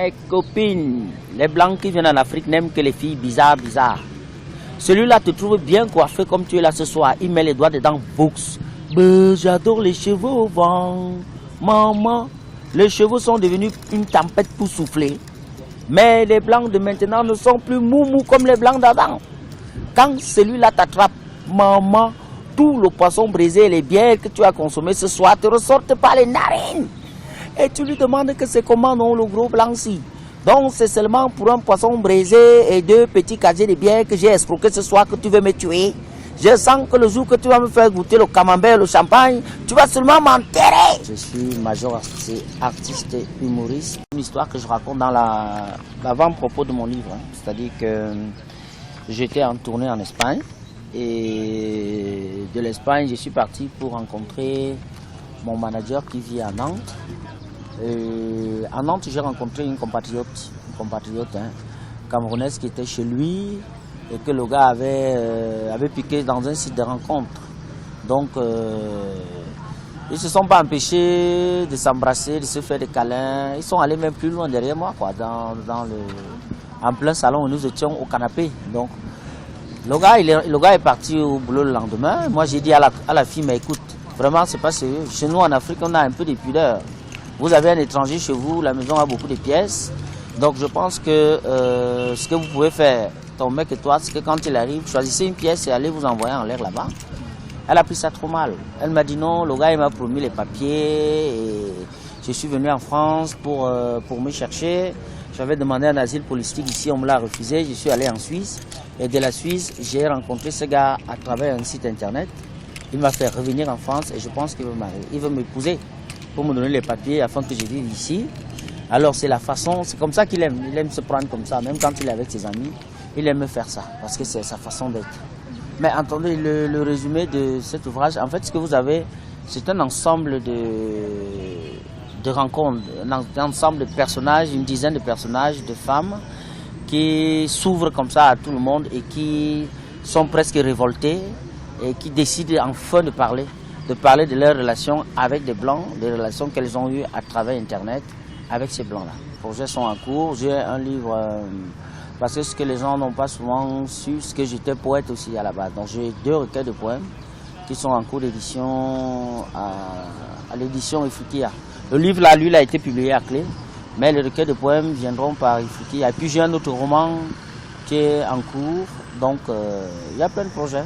Mes copines, les blancs qui viennent en Afrique n'aiment que les filles bizarres. Celui-là te trouve bien coiffé comme tu es là ce soir. Il met les doigts dedans, books. J'adore les cheveux au vent. Maman, les cheveux sont devenus une tempête pour souffler. Mais les blancs de maintenant ne sont plus moumou comme les blancs d'avant. Quand celui-là t'attrape, maman, tout le poisson brisé et les bières que tu as consommé ce soir te ressortent par les narines. Et tu lui demandes que c'est comment non le gros blanc-ci. Donc c'est seulement pour un poisson brisé et 2 petits casiers de bière que j'ai escroqué ce soir que tu veux me tuer. Je sens que le jour que tu vas me faire goûter le camembert, le champagne, tu vas seulement m'enterrer. Je suis major artiste humoriste. Une histoire que je raconte dans l'avant-propos de mon livre. C'est-à-dire que j'étais en tournée en Espagne. Et de l'Espagne, je suis parti pour rencontrer mon manager qui vit à Nantes. À Nantes, j'ai rencontré une compatriote camerounaise qui était chez lui et que le gars avait piqué dans un site de rencontre. Donc, ils ne se sont pas empêchés de s'embrasser, de se faire des câlins. Ils sont allés même plus loin derrière moi, quoi, en plein salon où nous étions au canapé. Donc, le gars est parti au boulot le lendemain. Moi, j'ai dit à la fille, mais écoute, vraiment, c'est pas sérieux. Chez nous, en Afrique, on a un peu de pudeur. Vous avez un étranger chez vous, la maison a beaucoup de pièces. Donc, je pense que ce que vous pouvez faire, ton mec et toi, c'est que quand il arrive, choisissez une pièce et allez vous envoyer en l'air là-bas. Elle a pris ça trop mal. Elle m'a dit non, le gars, il m'a promis les papiers. Et je suis venu en France pour me chercher. J'avais demandé un asile politique ici, on me l'a refusé. Je suis allé en Suisse. Et de la Suisse, j'ai rencontré ce gars à travers un site internet. Il m'a fait revenir en France et je pense qu'il veut m'arrêter. Il veut m'épouser pour me donner les papiers afin que je vive ici. Alors c'est la façon, c'est comme ça qu'il aime. Il aime se prendre comme ça, même quand il est avec ses amis. Il aime faire ça parce que c'est sa façon d'être. Mais entendez, le résumé de cet ouvrage, en fait ce que vous avez, c'est un ensemble de rencontres, un ensemble de personnages, une dizaine de personnages, de femmes qui s'ouvrent comme ça à tout le monde et qui sont presque révoltés et qui décident enfin de parler de leurs relations avec des Blancs, des relations qu'elles ont eues à travers Internet avec ces Blancs-là. Les projets sont en cours, j'ai un livre, parce que ce que les gens n'ont pas souvent su, c'est que j'étais poète aussi à la base. Donc j'ai 2 recueils de poèmes qui sont en cours d'édition à l'édition Ifukia. Le livre là, lui, il a été publié à Clé. Mais les recueils de poèmes viendront par Ifukia. Et puis j'ai un autre roman qui est en cours. Donc il y a plein de projets.